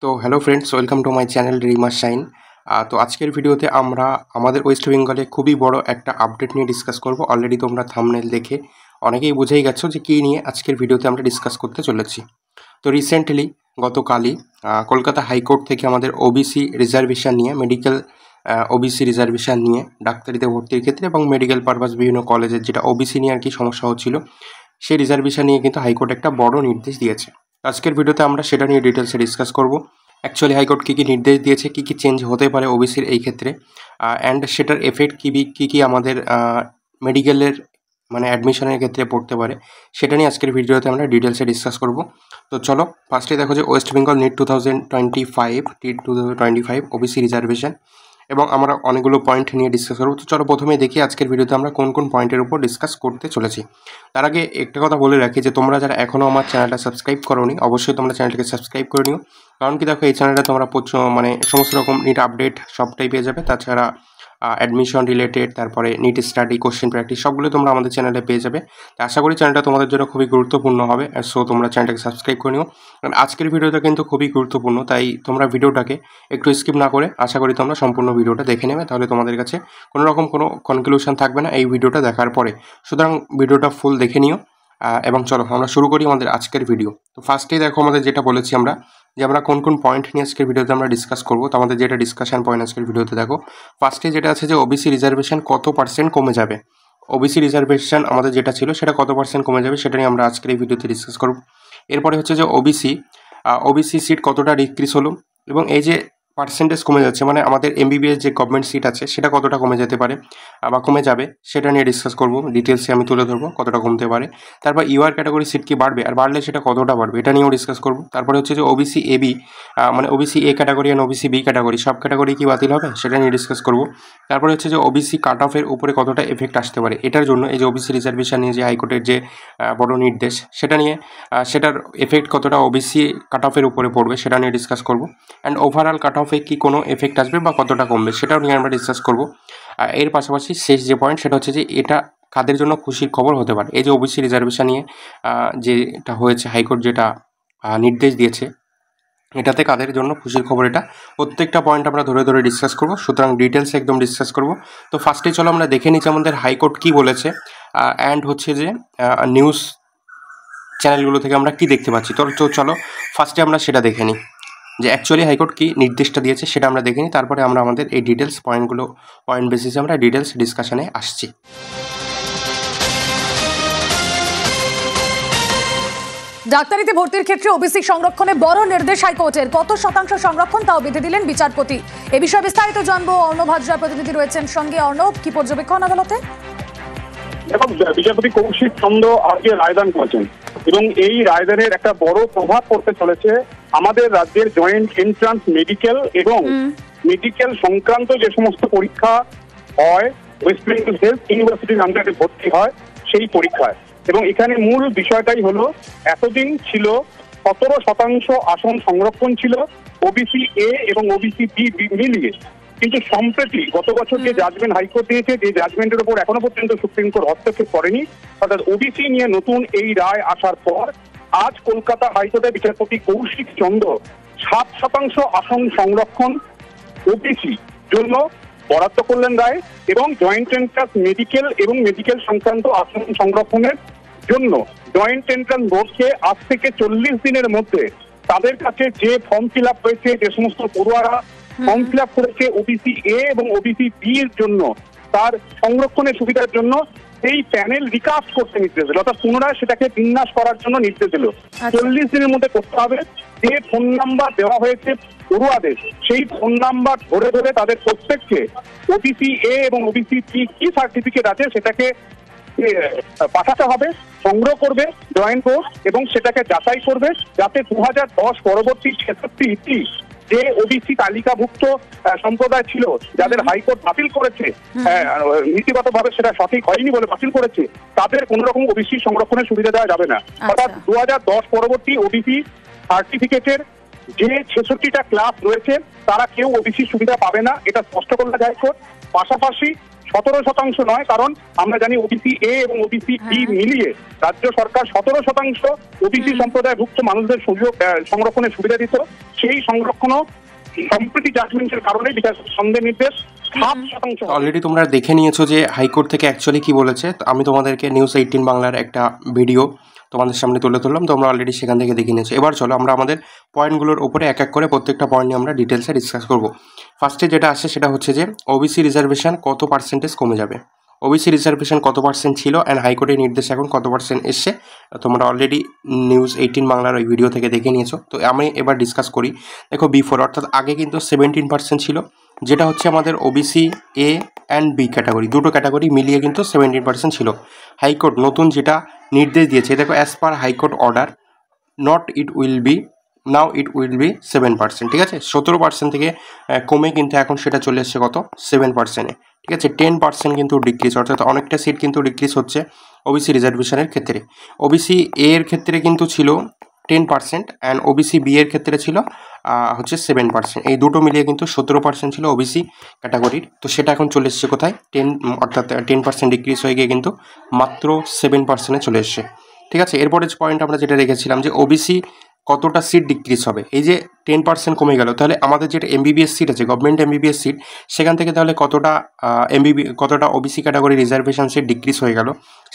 তো hello friends, welcome to my channel রিমার shine. তো আজকের ভিডিওতে আমরা আমাদের ওয়েস্ট বেঙ্গলে খুবই বড় একটা আপডেট নিয়ে ডিসকাস করব। অলরেডি তোমরা থাম্বনেল দেখে অনেকেই বুঝেই গেছো যে কী নিয়ে আজকের ভিডিওতে আমরা ডিসকাস করতে চলেছি। তো রিসেন্টলি গতকালই কলকাতা হাইকোর্ট থেকে আমাদের ওবিসি রিজার্ভেশন নিয়ে ওবিসি রিজার্ভেশন নিয়ে ডাক্তারিতে ভর্তির ক্ষেত্রে এবং মেডিকেল পারপাস বিভিন্ন কলেজের যেটা ওবিসি নিয়ে আর কি সমস্যা হচ্ছিল, সেই রিজার্ভেশন নিয়ে কিন্তু হাইকোর্ট একটা বড় নির্দেশ দিয়েছে। আজকের ভিডিওতে আমরা সেটা নিয়ে ডিটেলসে ডিসকাস করব। অ্যাকচুয়ালি হাইকোর্ট কী কী নির্দেশ দিয়েছে, কী কী চেঞ্জ হতে পারে ওবিসির এই ক্ষেত্রে, অ্যান্ড সেটার এফেক্ট কী আমাদের মেডিকেলের মানে অ্যাডমিশনের ক্ষেত্রে পড়তে পারে, সেটা নিয়ে আজকের ভিডিওতে আমরা ডিটেলসে ডিসকাস করব। তো চলো ফার্স্টে দেখো যে West Bengal NEET 2025 OBC reservation, এবং আমরা অনেকগুলো পয়েন্ট নিয়ে ডিসকাস করবো। তো চলো প্রথমে দেখি আজকের ভিডিওতে আমরা কোন কোন পয়েন্টের উপর ডিসকাস করতে চলেছি। তার আগে একটা কথা বলে রাখি যে তোমরা যারা এখনও আমার চ্যানেলটা সাবস্ক্রাইব করোনি, অবশ্যই তোমরা চ্যানেলটাকে সাবস্ক্রাইব করে নিও। কারণ কি দেখো, এই চ্যানেলটা তোমরা সমস্ত রকম নিট আপডেট সবটাই পেয়ে যাবে। তাছাড়া অ্যাডমিশন রিলেটেড, তারপরে নিট স্টাডি, কোশ্চেন প্র্যাকটিস সবগুলো তোমরা আমাদের চ্যানেলে পেয়ে যাবে। তো আশা করি চ্যানেলটা তোমাদের জন্য খুবই গুরুত্বপূর্ণ হবে। সো তোমরা চ্যানেলটাকে সাবস্ক্রাইব করে নিও। কারণ আজকের ভিডিওটা কিন্তু খুবই গুরুত্বপূর্ণ, তাই তোমরা ভিডিওটাকে একটু স্কিপ না করে আশা করি তোমরা সম্পূর্ণ ভিডিওটা দেখে নেবে। তাহলে তোমাদের কাছে কোনো রকম কোনো কনক্লুশন থাকবে না এই ভিডিওটা দেখার পরে। সুতরাং ভিডিওটা ফুল দেখে নিও। এবং চলো আমরা শুরু করি আমাদের আজকের ভিডিও। তো ফার্স্টেই দেখো আমাদের যেটা বলেছি আমরা, যে আমরা কোন কোন পয়েন্ট নিয়ে আজকের ভিডিওতে আমরা ডিসকাস করবো। তো আমাদের যেটা ডিসকাশন পয়েন্ট আজকের ভিডিওতে দেখো, ফার্স্টে যেটা আছে যে ওবিসি রিজার্ভেশন কত পার্সেন্ট কমে যাবে। ওবিসি রিজার্ভেশন আমাদের যেটা ছিল সেটা কত পার্সেন্ট কমে যাবে সেটা নিয়ে আমরা আজকের এই ভিডিওতে ডিসকাস করব। এরপরে হচ্ছে যে ওবিসি সিট কতটা ডিক্রিজ হলো, এবং এই যে পার্সেন্টেজ কমে যাচ্ছে মানে আমাদের এমবিবিএস যে গভর্নমেন্ট সিট আছে সেটা কতটা কমে যেতে পারে বা কমে যাবে, সেটা নিয়ে ডিসকাস করব। ডিটেলসে আমি তুলে ধরবো কতটা কমতে পারে। তারপর ইউআর ক্যাটাগরি সিট কি বাড়বে, আর বাড়লে সেটা কতটা বাড়বে, এটা নিয়েও ডিসকাস করব। তারপরে হচ্ছে যে ওবিসি এবি মানে ওবিসি এ ক্যাটাগরি আর ওবিসি বি ক্যাটাগরি সব ক্যাটাগরি কি বাতিল হবে, সেটা নিয়ে ডিসকাস করব। তারপরে হচ্ছে যে ওবিসি কাট অফের উপরে কতটা এফেক্ট আসতে পারে, এটার জন্য এই যে ওবিসি রিজার্ভেশন নিয়ে যে হাইকোর্টের যে বড় নির্দেশ সেটা নিয়ে সেটার এফেক্ট কতটা ওবিসি কাট অফের উপরে পড়বে, সেটা নিয়ে ডিসকাস করব। অ্যান্ড ওভারঅল কাট অফে কি কোনো এফেক্ট আসবে বা কতটা কমবে, সেটাও নিয়ে আমরা ডিসকাস করব। এর পাশাপাশি শেষ যে পয়েন্ট সেটা হচ্ছে যে এটা কাদের জন্য খুশির খবর হতে পারে। এই যে ওবিসি রিজার্ভেশন নিয়ে যেটা হয়েছে, হাইকোর্ট যেটা নির্দেশ দিয়েছে, এটাতে কাদের জন্য খুশির খবর, এটা প্রত্যেকটা পয়েন্ট আমরা ধরে ধরে ডিসকাস করব। সুতরাং ডিটেলস একদম ডিসকাস করব। তো ফার্স্টে চলো আমরা দেখে নিচ্ছি আমাদের হাইকোর্ট কী বলেছে, অ্যান্ড হচ্ছে যে নিউজ চ্যানেলগুলো থেকে আমরা কি দেখতে পাচ্ছি। তো চলো ফার্স্টে আমরা সেটা দেখে নিই যে অ্যাকচুয়ালি হাইকোর্ট কী নির্দেশটা দিয়েছে, সেটা আমরা দেখে নিই। তারপরে আমরা আমাদের এই পয়েন্ট বেসিসে আমরা ডিটেলস ডিসকাশনে আসছি। ডাক্তারিতে ভর্তির ক্ষেত্রে ওবিসি সংরক্ষণে বড় নির্দেশ হাইকোর্টের। কত শতাংশ সংরক্ষণ তাও বেঁধে দিলেন বিচারপতি। এ বিষয়ে বিস্তারিত জানবো, অর্ণব হাজরা প্রতিনিধি রয়েছেন সঙ্গে। অর্ণব, কি পর্যবেক্ষণ আদালতে? এবং বিচারপতি কৌশিক চন্দ আজকে রায়দান করেছেন, এবং এই রায়দানের একটা বড় প্রভাব পড়তে চলেছে আমাদের রাজ্যের জয়েন্ট এন্ট্রান্স মেডিকেল এবং মেডিকেল সংক্রান্ত যে সমস্ত পরীক্ষা হয়, ওয়েস্ট বেঙ্গল হেলথ ইউনিভার্সিটির আন্ডারে ভর্তি হয় সেই পরীক্ষায়। এবং এখানে মূল বিষয়টাই হলো, এতদিন ছিল 17% আসন সংরক্ষণ ছিল ওবিসি এ এবং ওবিসি বি মিলিয়ে, কিন্তু সম্প্রতি গত বছর যে জাজমেন্ট হাইকোর্ট দিয়েছে, যে জাজমেন্টের উপর এখনো পর্যন্ত সুপ্রিম কোর্ট হস্তক্ষেপ করেনি, অর্থাৎ ওবিসি নিয়ে নতুন এই রায় আসার পর আজ কলকাতা হাইকোর্টের বিচারপতি কৌশিক চন্দ্র 7% আসন সংরক্ষণ ওবিসি জন্য বরাদ্দ করলেন রায়, এবং জয়েন্ট এন্ট্রান্স মেডিকেল এবং মেডিকেল সংক্রান্ত আসন সংরক্ষণের জন্য জয়েন্ট এন্ট্রান্স বোর্ডকে আজ থেকে 40 দিনের মধ্যে তাদের কাছে যে ফর্ম ফিল আপ হয়েছে, যে সমস্ত পড়ুয়ারা ফর্ম ফিল আপ করেছে ওবিসি এ এবং ওবিসি বি এর জন্য, তার সংরক্ষণের সুবিধার জন্য এই প্যানেল রিকাস্ট করতে নির্দেশ দিল, অর্থাৎ পুনরায় সেটাকে বিন্যাস করার জন্য নির্দেশ দিল। 40 দিনের মধ্যে করতে হবে। যে ফোন নাম্বার দেওয়া হয়েছে পড়ুয়াদের, সেই ফোন নাম্বার ধরে ধরে তাদের প্রত্যেককে ওবিসি এ এবং ওবিসি বি কি সার্টিফিকেট আছে সেটাকে পাঠাতে হবে, সংগ্রহ করবে জয়েন্ট বোর্ড, এবং সেটাকে যাচাই করবে যাতে 2010 পরবর্তী 66টি যে ওবিসি তালিকাভুক্ত সম্প্রদায় ছিল, যাদের হাইকোর্ট বাতিল করেছে, নীতিগতভাবে সেটা সঠিক হয়নি বলে বাতিল করেছে, তাদের কোন রকম ওবিসি সংরক্ষণের সুবিধা দেওয়া যাবে না। অর্থাৎ 2010 পরবর্তী ওবিসি সার্টিফিকেটের যে 66টা ক্লাস রয়েছে তারা কেউ ওবিসি সুবিধা পাবে না, এটা স্পষ্ট করলে হাইকোর্ট। পাশাপাশি 17% নয়, কারণ আমরা জানি ওবিসি এ এবং ওবিসি বি মিলিয়ে রাজ্য সরকার 17% ওবিসি সম্প্রদায়ভুক্ত মানুষদের সুযোগ সংরক্ষণের সুবিধা দিত। সেই সংরক্ষণও সম্প্রতি জাজমেন্টের কারণে বিচার সন্দেহ নির্দেশ 7%। অলরেডি তোমরা দেখে নিয়েছো যে হাইকোর্ট থেকে অ্যাকচুয়ালি কি বলেছে। আমি তোমাদেরকে নিউজ 18 বাংলার একটা ভিডিও তোমাদের সামনে তুলে ধরলাম, তোমরা অলরেডি সেখান থেকে দেখে নিয়েছো। এবার চলো আমরা আমাদের পয়েন্টগুলোর উপরে এক এক করে প্রত্যেকটা পয়েন্ট নিয়ে আমরা ডিটেলসে ডিসকাস করব। ফার্স্টে যেটা আসে সেটা হচ্ছে যে ওবিসি রিজার্ভেশন কত পার্সেন্টেজ কমে যাবে, ওবিসি রিজার্ভেশন কত পার্সেন্ট ছিল অ্যান্ড হাইকোর্টের নির্দেশ এখন কত পার্সেন্ট এসছে, তোমরা অলরেডি নিউজ 18 বাংলার ওই ভিডিও থেকে দেখে নিয়েছো। তো আমি এবার ডিসকাস করি। দেখো বিফোর অর্থাৎ আগে কিন্তু 17% ছিল, যেটা হচ্ছে আমাদের OBC A and B category, দুটো ক্যাটাগরি মিলিয়ে কিন্তু 17% ছিল। হাইকোর্ট নতুন যেটা নির্দেশ দিয়েছে, দেখো as per high court order not it will be now it will be 7%, ঠিক আছে। 17% থেকে কমে কিন্তু এখন সেটা চলে এসছে কত 7%-এ, ঠিক আছে। 10% কিন্তু ডিক্রিজ, অর্থাৎ অনেকটা সিট কিন্তু ডিক্রিজ হচ্ছে ওবিসি রিজার্ভেশনের ক্ষেত্রে। ওবিসি এ এর ক্ষেত্রে কিন্তু ছিল 10% অ্যান্ড ওবিসি বি এর ক্ষেত্রে ছিল হচ্ছে 7%। এই দুটো মিলিয়ে কিন্তু 17% ছিল ওবিসি ক্যাটাগরির। তো সেটা এখন চলে এসছে কোথায় 10, অর্থাৎ 10% ডিক্রিজ হয়ে গিয়ে কিন্তু মাত্র 7%-এ চলে এসছে, ঠিক আছে। এরপরে পয়েন্ট আমরা যেটা রেখেছিলাম যে ওবিসি কতটা সিট ডিক্রিজ হবে, এই যে 10% কমে গেল, তাহলে আমাদের যেটা এমবিবিএস সিট আছে গভর্নমেন্ট এমবিবিএস সিট, সেখান থেকে তাহলে কতটা OBC category reservation seat decrease হয়ে গেল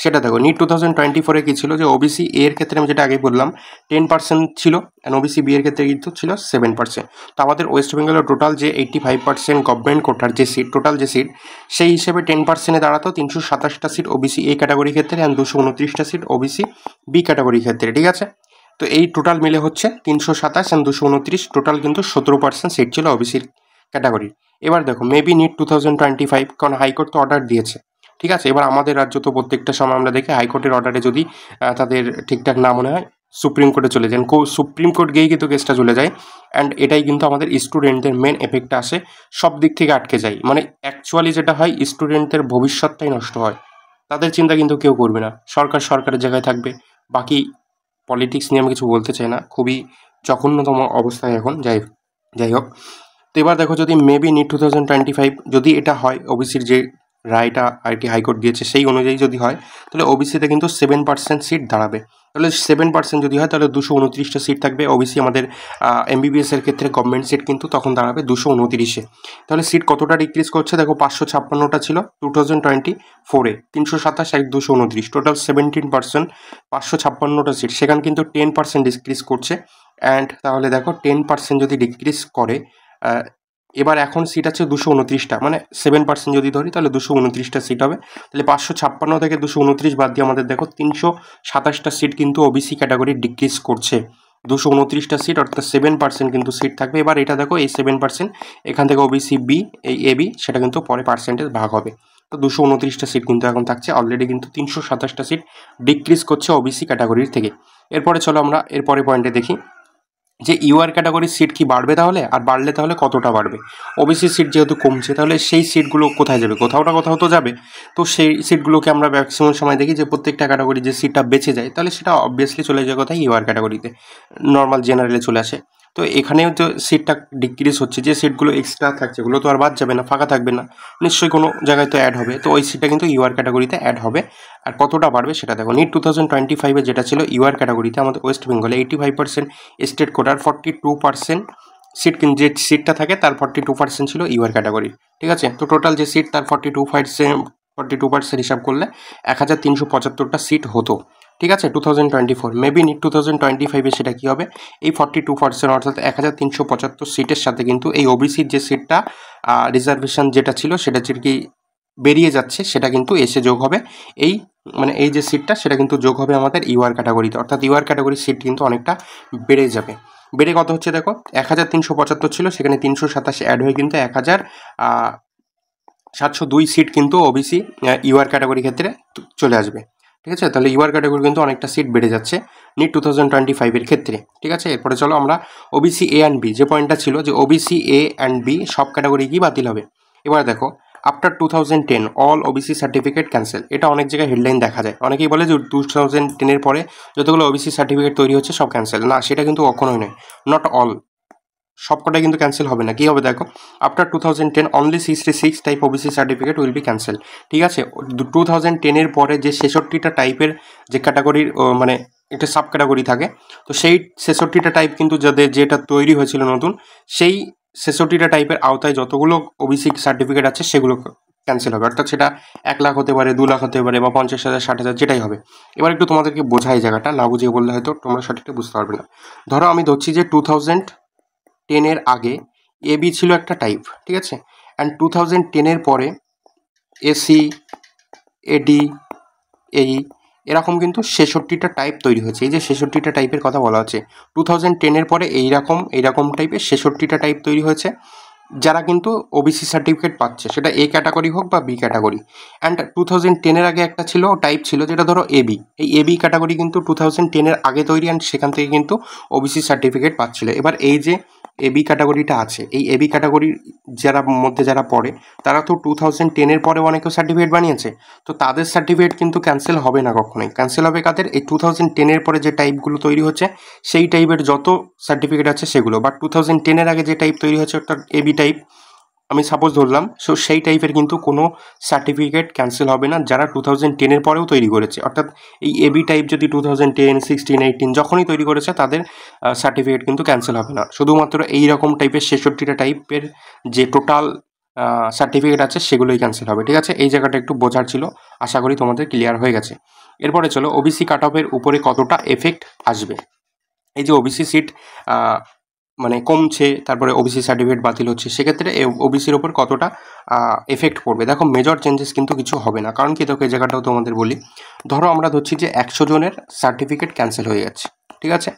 সেটা দেখো। নিট 2024-এ কী ছিল যে ওবিসি এ এর ক্ষেত্রে আমি যেটা আগে বললাম 10% ছিল অ্যান্ড ওবিসি বি এর ক্ষেত্রে কিন্তু ছিল 7%। তো আমাদের ওয়েস্ট বেঙ্গলের টোটাল যে 85% গভর্নমেন্ট কোটার যে সিট, টোটাল যে সিট, সেই হিসেবে 10%-এ দাঁড়াতো 327টা সিট ওবিসি এ ক্যাটাগরির ক্ষেত্রে অ্যান্ড 229টা সিট ওবিসি বি ক্যাটাগরির ক্ষেত্রে, ঠিক আছে। তো এই টোটাল মিলে হচ্ছে 327 অ্যান্ড 229, টোটাল কিন্তু 17% সিট ছিল ওবিসির ক্যাটাগরির। এবার দেখো মেবি নিট 2025, কারণ হাইকোর্ট তো অর্ডার দিয়েছে, ঠিক আছে। এবার আমাদের রাজ্য তো প্রত্যেকটা সময় আমরা দেখি হাইকোর্টের অর্ডারে যদি তাদের ঠিকঠাক না মনে হয় সুপ্রিম কোর্টে চলে যান, সুপ্রিম কোর্ট গিয়েই কিন্তু কেসটা চলে যায় অ্যান্ড এটাই কিন্তু আমাদের স্টুডেন্টদের মেন এফেক্টটা আসে, সব দিক থেকে আটকে যায়। মানে অ্যাকচুয়ালি যেটা হয় স্টুডেন্টদের ভবিষ্যৎটাই নষ্ট হয়, তাদের চিন্তা কিন্তু কেউ করবে না, সরকারের জায়গায় থাকবে। বাকি পলিটিক্স নিয়ে আমি কিছু বলতে চাই না, খুবই জঘন্যতম অবস্থায় এখন, যাই হোক। তো এবার দেখো যদি মেবি নিট 2025 যদি এটা হয়, ওবিসির যে রায়টা আইটি হাইকোর্ট দিয়েছে সেই অনুযায়ী যদি হয়, তাহলে ওবিসিতে কিন্তু 7% সিট দাঁড়াবে। তাহলে 7% যদি হয় তাহলে 229টা সিট থাকবে ওবিসি। আমাদের এমবিবিএসের ক্ষেত্রে গভর্নমেন্ট সিট কিন্তু তখন দাঁড়াবে 229-এ। তাহলে সিট কতটা ডিক্রিজ করছে দেখো, 556টা ছিল 2024-এ, 327 এক 229, টোটাল 17%, 556টা সিট, সেখানে কিন্তু 10% ডিক্রিজ করছে। অ্যান্ড তাহলে দেখো 10% যদি ডিক্রিজ করে, এবার এখন সিট আছে 229টা, মানে 7% যদি ধরি তাহলে 229টা সিট হবে। তাহলে 556 থেকে 229 বাদ দিয়ে আমাদের দেখো 327টা সিট কিন্তু ওবিসি ক্যাটাগরি ডিক্রিজ করছে। 229টা সিট অর্থাৎ 7% কিন্তু সিট থাকবে। এবার এটা দেখো এই 7% এখান থেকে ওবিসি বি, এই এবি, সেটা কিন্তু পরে পার্সেন্টেজ ভাগ হবে। তো 229টা সিট কিন্তু এখন থাকছে, অলরেডি কিন্তু 327টা সিট ডিক্রিজ করছে ওবিসি ক্যাটাগরির থেকে। এরপরে চলো আমরা এরপরে পয়েন্টে দেখি যে ইউআর ক্যাটাগরির সিট কি বাড়বে তাহলে, আর বাড়লে তাহলে কতটা বাড়বে। ওবিসি সিট যেহেতু কমছে, তাহলে সেই সিটগুলো কোথায় যাবে, কোথাও তো যাবে। তো সেই সিটগুলোকে আমরা ম্যাক্সিমাম সময় দেখি যে প্রত্যেকটা ক্যাটাগরি যে সিটটা বেঁচে যায়, তাহলে সেটা অবভিয়াসলি চলে যায় কোথায়, ইউআর ক্যাটাগরিতে, নর্মাল জেনারেলে চলে আসে। তো এখানেও তো সিটটা ডিক্রিজ হচ্ছে, যে সিটগুলো এক্সট্রা থাকছে ওগুলো তো আর বাদ যাবে না, ফাঁকা থাকবে না, নিশ্চয়ই কোনো জায়গায় তো অ্যাড হবে। তো ওই সিটটা কিন্তু ইউআর ক্যাটাগরিতে অ্যাড হবে। আর কতটা বাড়বে সেটা দেখো, নিট 2025-এ যেটা ছিল ইউআর ক্যাটাগরিতে আমাদের ওয়েস্ট বেঙ্গলে 85% স্টেট কোটার 42% সিট, কিন্তু যে সিটটা থাকে তার 42% ছিল ইউআর ক্যাটাগরি, ঠিক আছে। তো টোটাল যে সিট তার 42% হিসাব করলে 1375টা সিট হতো, ঠিক আছে 2024। মেবি নিট 2025-এ সেটা কী হবে, এই 42% অর্থাৎ 1375 সিটের সাথে কিন্তু এই ওবিসির যে সিটটা রিজার্ভেশন যেটা ছিল সেটা কি বেরিয়ে যাচ্ছে, সেটা কিন্তু এসে যোগ হবে, এই মানে এই যে সিটটা সেটা কিন্তু যোগ হবে আমাদের ইউআর ক্যাটাগরিতে, অর্থাৎ ইউআর ক্যাটাগরির সিট কিন্তু অনেকটা বেড়ে যাবে। বেড়ে কত হচ্ছে দেখো, 1375 ছিল, সেখানে 327 অ্যাড হয়ে কিন্তু 1702 সিট কিন্তু ওবিসি ইউআর ক্যাটাগরি ক্ষেত্রে চলে আসবে, ঠিক আছে। তাহলে ইউআর ক্যাটাগরি কিন্তু অনেকটা সিট বেড়ে যাচ্ছে নিট 2025-এর ক্ষেত্রে, ঠিক আছে। এরপরে চলো আমরা ওবিসি এ অ্যান্ড বি, যে পয়েন্টটা ছিল যে ওবিসি এ অ্যান্ড বি সব ক্যাটাগরি কি বাতিল হবে। এবার দেখো after 2010 all OBC certificate cancel, এটা অনেক জায়গায় হেডলাইন দেখা যায়, অনেকেই বলে যে 2010-এর পরে যতগুলো ওবিসি সার্টিফিকেট তৈরি হচ্ছে সব ক্যান্সেল, না সেটা কিন্তু কখনোই নয়, নট অল। সবকটাই কিন্তু ক্যান্সেল হবে না। কী হবে দেখো, after 2010 only 66 type OBC certificate will be cancel. ঠিক আছে, 2010-এর পরে যে 66টা টাইপের যে ক্যাটাগরির মানে একটা সাব ক্যাটাগরি থাকে, তো সেই 66টা টাইপ কিন্তু যাদের যেটা তৈরি হয়েছিল নতুন, সেই 66টা টাইপের আওতায় যতগুলো ওবিসি সার্টিফিকেট আছে সেগুলো ক্যান্সেল হবে। অর্থাৎ সেটা 1 লাখ হতে পারে, 2 লাখ হতে পারে, বা 50,000, 60,000, যেটাই হবে। এবার একটু তোমাদেরকে বোঝাই জায়গাটা, না বুঝিয়ে বললে হয়তো তোমরা সঠিকটা বুঝতে পারবে না। ধরো আমি ধরছি যে 2010-এর আগে এবি ছিল একটা টাইপ, ঠিক আছে, অ্যান্ড 2010-এর পরে এসি, এডি, এই এরকম কিন্তু 66টা টাইপ তৈরি হয়েছে। এই যে 66টা টাইপের কথা বলা আছে, 2010-এর পরে এইরকম টাইপের 66টা টাইপ তৈরি হয়েছে, যারা কিন্তু ওবিসি সার্টিফিকেট পাচ্ছে, সেটা এ ক্যাটাগরি হোক বা বি ক্যাটাগরি। অ্যান্ড 2010-এর আগে একটা ছিল টাইপ ছিল যেটা ধরো এবি, এই এবি ক্যাটাগরি কিন্তু 2010-এর আগে তৈরি, অ্যান্ড সেখান থেকে কিন্তু ওবিসি সার্টিফিকেট পাচ্ছিল। এবার এই যে এবি ক্যাটাগরিটা আছে, এই এবি ক্যাটাগরির যারা পড়ে, তারা তো 2010-এর পরে অনেকেও সার্টিফিকেট বানিয়েছে, তো তাদের সার্টিফিকেট কিন্তু ক্যান্সেল হবে না কখনোই। ক্যান্সেল হবে কাদের? এই 2010-এর পরে যে টাইপগুলো তৈরি হচ্ছে সেই টাইপের যত সার্টিফিকেট আছে সেগুলো। বা 2010-এর আগে যে টাইপ তৈরি হচ্ছে অর্থাৎ এবি টাইপ আমি সাপোজ ধরলাম, সো সেই টাইপের কিন্তু কোনো সার্টিফিকেট ক্যান্সেল হবে না যারা 2010-এর পরেও তৈরি করেছে। অর্থাৎ এই এবি টাইপ যদি 2010, 16, 18 যখনই তৈরি করেছে তাদের সার্টিফিকেট কিন্তু ক্যান্সেল হবে না। শুধুমাত্র এই রকম টাইপের 66টা টাইপের যে টোটাল সার্টিফিকেট আছে সেগুলোই ক্যান্সেল হবে। ঠিক আছে, এই জায়গাটা একটু বোঝার ছিল, আশা করি তোমাদের ক্লিয়ার হয়ে গেছে। এরপরে চলো ওবিসি কাট অফের উপরে কতটা এফেক্ট আসবে। এই যে ওবিসি সিট মানে কমছে, তারপরে ওবিসি সার্টিফিকেট বাতিল হচ্ছে, সেক্ষেত্রে ওবিসির ওপর কতটা এফেক্ট পড়বে। দেখো মেজর চেঞ্জেস কিন্তু কিছু হবে না, কারণ কি দেখো এই জায়গাটাও তোমাদের বলি। ধরো আমরা ধরছি যে 100 জনের সার্টিফিকেট ক্যান্সেল হয়ে যাচ্ছে, ঠিক আছে,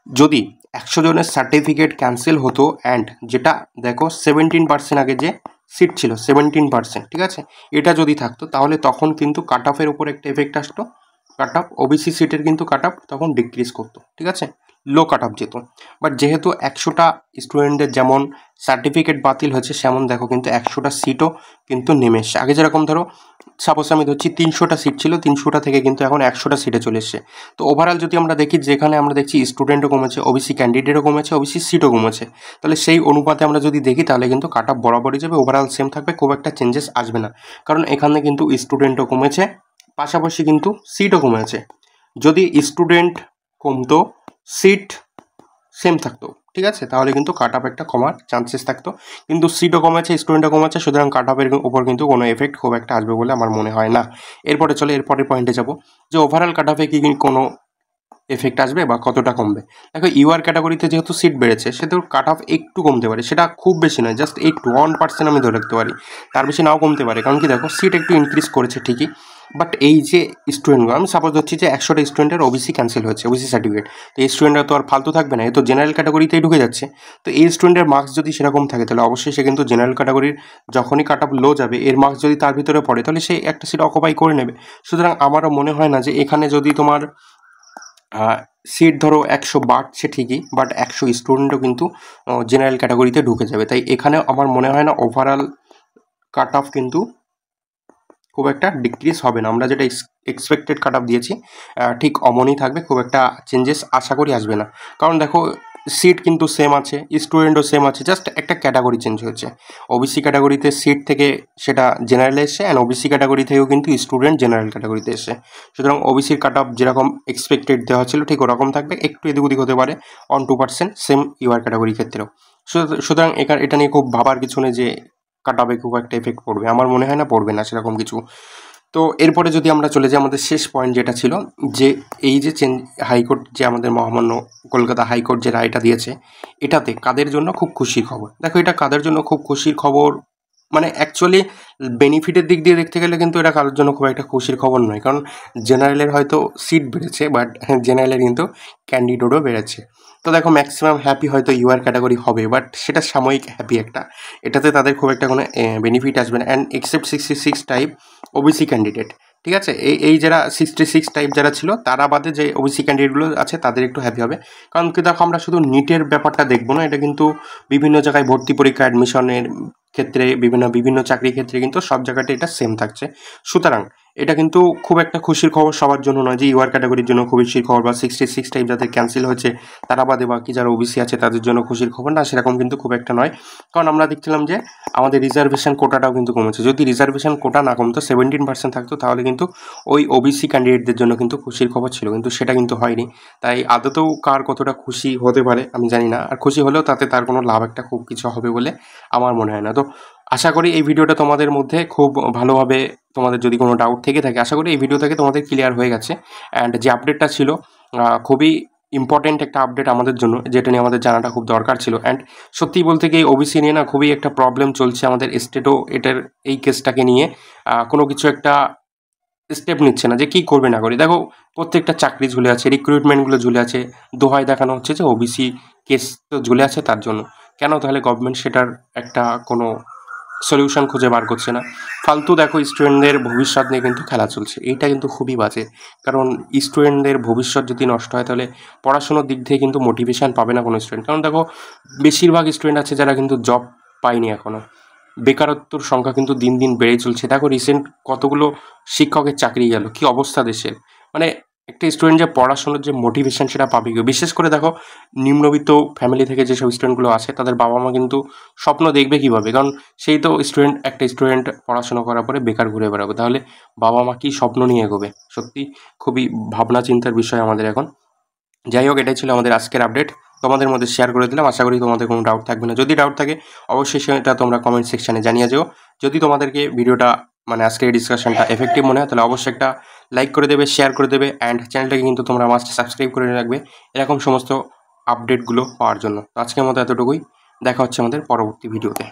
যদি 100 জনের সার্টিফিকেট ক্যান্সেল হতো, অ্যান্ড যেটা দেখো 17% আগে যে সিট ছিল 17%, ঠিক আছে, এটা যদি থাকতো তাহলে তখন কিন্তু কাট অফের উপর একটা এফেক্ট আসতো। কাট অফ ওবিসি সিটের কিন্তু কাট অফ তখন ডিক্রিজ করতো, ঠিক আছে, লো কাট অফ যেত। বাট যেহেতু 100টা স্টুডেন্টদের যেমন সার্টিফিকেট বাতিল হয়েছে, সেমন দেখো কিন্তু 100টা সিটও কিন্তু নেমে এসছে। আগে যেরকম ধরো সাপোজ আমি ধরছি 300টা সিট ছিল, 300টা থেকে কিন্তু এখন 100টা সিটে চলে এসছে। তো ওভারঅল যদি আমরা দেখি, যেখানে আমরা দেখছি স্টুডেন্টও কমেছে, ওবিসি ক্যান্ডিডেটও কমেছে, ওবিসি সিটও কমেছে, তাহলে সেই অনুপাতে আমরা যদি দেখি তাহলে কিন্তু কাট অফ বরাবরই যাবে, ওভারঅল সেম থাকবে, খুব একটা চেঞ্জেস আসবে না। কারণ এখানে কিন্তু স্টুডেন্টও কমেছে, পাশাপাশি কিন্তু সিটও কমেছে। যদি স্টুডেন্ট কমতো, সিট সেম থাকতো, ঠিক আছে, তাহলে কিন্তু কাট অফ একটা কমার চান্সেস থাকতো। কিন্তু সিটও কমেছে, স্টুডেন্টও কমেছে, সুতরাং কাট অফের উপর কিন্তু কোনো এফেক্ট খুব একটা আসবে বলে আমার মনে হয় না। এরপরে চলো এরপরের পয়েন্টে যাব, যে ওভারঅল কাট অফে কি কোনো এফেক্ট আসবে বা কতটা কমবে। দেখো ইউআর ক্যাটাগরিতে যেহেতু সিট বেড়েছে, সেহেতু কাট অফ একটু কমতে পারে, সেটা খুব বেশি নয়, জাস্ট 1% আমি ধরে রাখতে পারি, তার বেশি নাও কমতে পারে। কারণ কি দেখো সিট একটু ইনক্রিজ করেছে ঠিকই, বাট এই যে স্টুডেন্টগুলো, আমি সাপোজ হচ্ছি যে 100টা স্টুডেন্টের ওবিসি ক্যান্সেল হয়েছে, ওবিসি সার্টিফিকেট, তো এই স্টুডেন্টরা তো আর ফালতু থাকবে না, এ তো জেনারেল ক্যাটাগরিতেই ঢুকে যাচ্ছে। তো এই স্টুডেন্টের মার্কস যদি সেরকম থাকে, তাহলে অবশ্যই সে কিন্তু জেনারেল ক্যাটাগরির যখনই কাট অফ লো যাবে, এর মার্কস যদি তার ভিতরে পড়ে, তাহলে সে একটা সিট অকুপাই করে নেবে। সুতরাং আমারও মনে হয় না যে এখানে যদি তোমার সিট ধরো 100 বাড়ছে ঠিকই, বাট 100 স্টুডেন্টও কিন্তু জেনারেল ক্যাটাগরিতে ঢুকে যাবে। তাই এখানে আমার মনে হয় না ওভারঅল কাট অফ কিন্তু খুব একটা ডিক্রিজ হবে না। আমরা যেটা এক্সপেক্টেড কাট অফ দিয়েছি ঠিক অমনই থাকবে, খুব একটা চেঞ্জেস আশা করি আসবে না। কারণ দেখো সিট কিন্তু সেম আছে, স্টুডেন্টও সেম আছে, জাস্ট একটা ক্যাটাগরি চেঞ্জ হয়েছে। ওবিসি ক্যাটাগরিতে সিট থেকে সেটা জেনারেলে এসে, অ্যান্ড ওবিসি ক্যাটাগরি থেকেও কিন্তু স্টুডেন্ট জেনারেল ক্যাটাগরিতে এসে। সুতরাং ওবিসির কাট অফ যেরকম এক্সপেক্টেড দেওয়া ছিল ঠিক ওরকম থাকবে, একটু এদিক ওদিক হতে পারে 1-2%, সেম ইউআর ক্যাটাগরি ক্ষেত্রেও। সুতরাং এটা নিয়ে খুব ভাবার কিছু নেই যে কাট অফে খুব একটা এফেক্ট পড়বে, আমার মনে হয় না পড়বে না সেরকম কিছু। তো এরপরে যদি আমরা চলে যাই আমাদের শেষ পয়েন্ট যেটা ছিল, যে এই যে হাইকোর্ট যে আমাদের মহামান্য কলকাতা হাইকোর্ট যে রায়টা দিয়েছে, এটাতে কাদের জন্য খুব খুশির খবর। দেখো এটা কাদের জন্য খুব খুশির খবর, মানে অ্যাকচুয়ালি বেনিফিটের দিক দিয়ে দেখতে গেলে কিন্তু এটা কারোর জন্য খুব একটা খুশির খবর নয়। কারণ জেনারেলের হয়তো সিট বেড়েছে, বাট জেনারেলের কিন্তু ক্যান্ডিডেটও বেড়েছে। তো দেখো ম্যাক্সিমাম হ্যাপি হয়তো ইউআর ক্যাটাগরি হবে, বাট সেটা সাময়িক হ্যাপি একটা, এটাতে তাদের খুব একটা কোনো বেনিফিট আসবে না। And except 66 type OBC candidate, ঠিক আছে, এই যারা 66 টাইপ যারা ছিল তারা বাদে যে ওবিসি ক্যান্ডিডেটগুলো আছে তাদের একটু হ্যাপি হবে। কারণ কি দেখো আমরা শুধু নিটের ব্যাপারটা দেখবো না, এটা কিন্তু বিভিন্ন জায়গায় ভর্তি পরীক্ষা অ্যাডমিশনের ক্ষেত্রে, বিভিন্ন চাকরির ক্ষেত্রে কিন্তু সব জায়গাতে এটা সেম থাকছে। সুতরাং এটা কিন্তু খুব একটা খুশির খবর সবার জন্য নয় যে ইউআর ক্যাটাগরির জন্য খুশির খবর, বা 66 টাইপ যাদের ক্যান্সেল হয়েছে তারা বাদে বাকি যারা ওবিসি আছে তাদের জন্য খুশির খবর না, সেরকম কিন্তু খুব একটা নয়। কারণ আমরা দেখছিলাম যে আমাদের রিজার্ভেশন কোটাটাও কিন্তু কমেছে। যদি রিজার্ভেশন কোটা না কমতো, 17% থাকতো, তাহলে কিন্তু ওই ওবিসি ক্যান্ডিডেটদের জন্য কিন্তু খুশির খবর ছিল, কিন্তু সেটা কিন্তু হয়নি। তাই আদতেও কার কতটা খুশি হতে পারে আমি জানি না, আর খুশি হলেও তাতে তার কোনো লাভ একটা খুব কিছু হবে বলে আমার মনে হয় না। তো আশা করি এই ভিডিওটা তোমাদের মধ্যে খুব ভালোভাবে, তোমাদের যদি কোনো ডাউট থেকে থাকে, আশা করি এই ভিডিও থেকে তোমাদের ক্লিয়ার হয়ে গেছে। অ্যান্ড যে আপডেটটা ছিল খুবই ইম্পর্টেন্ট একটা আপডেট আমাদের জন্য, যেটা নিয়ে আমাদের জানাটা খুব দরকার ছিল। অ্যান্ড সত্যি বলতে গিয়ে ওবিসি নিয়ে না খুবই একটা প্রবলেম চলছে আমাদের স্টেটও, এটার এই কেসটাকে নিয়ে কোনো কিছু একটা স্টেপ নিচ্ছে না যে কী করবে না করে। দেখো প্রত্যেকটা চাকরি ঝুলে আছে, রিক্রুটমেন্টগুলো ঝুলে আছে, দোহাই দেখানো হচ্ছে যে ওবিসি কেস তো ঝুলে আছে তার জন্য। কেন তাহলে গভর্নমেন্ট সেটার একটা কোনো সলিউশন খুঁজে বার করছে না? ফালতু দেখো স্টুডেন্টদের ভবিষ্যৎ নিয়ে কিন্তু খেলা চলছে, এইটা কিন্তু খুবই বাজে। কারণ স্টুডেন্টদের ভবিষ্যৎ যদি নষ্ট হয় তাহলে পড়াশোনার দিক থেকে কিন্তু মোটিভেশন পাবে না কোনো স্টুডেন্ট। কারণ দেখো বেশিরভাগ স্টুডেন্ট আছে যারা কিন্তু জব পায়নি এখনও, বেকারত্বর সংখ্যা কিন্তু দিন দিন বেড়েই চলছে। দেখো রিসেন্ট কতগুলো শিক্ষকের চাকরি গেল, কী অবস্থা দেশের। মানে একটা স্টুডেন্ট যে পড়াশোনার যে মোটিভেশন সেটা পাবে কি? বিশেষ করে দেখো নিম্নবিত্ত ফ্যামিলি থেকে যেসব স্টুডেন্টগুলো আসে তাদের বাবা মা কিন্তু স্বপ্ন দেখবে কীভাবে? কারণ সেই তো একটা স্টুডেন্ট পড়াশোনা করার পরে বেকার ঘুরে বেড়াবে, তাহলে বাবা মা কী স্বপ্ন নিয়ে এগোবে? সত্যি খুবই ভাবনা চিন্তার বিষয় আমাদের এখন। যাই হোক, এটাই ছিল আমাদের আজকের আপডেট, তোমাদের মধ্যে শেয়ার করে দিলাম। আশা করি তোমাদের কোনো ডাউট থাকবে না। যদি ডাউট থাকে অবশ্যই সেটা তোমরা কমেন্ট সেকশানে জানিয়ে যেও। যদি তোমাদেরকে ভিডিওটা মানে আজকের এই ডিসকাশনটা এফেক্টিভ মনে হয় তাহলে অবশ্যই একটা লাইক করে দেবে, শেয়ার করে দেবে, অ্যান্ড চ্যানেলটাকে কিন্তু তোমরা মাস্ট সাবস্ক্রাইব করে রাখবে এরকম সমস্ত আপডেটগুলো পাওয়ার জন্য। তো আজকের মতো এতটুকুই, দেখা হচ্ছে আমাদের পরবর্তী ভিডিওতে।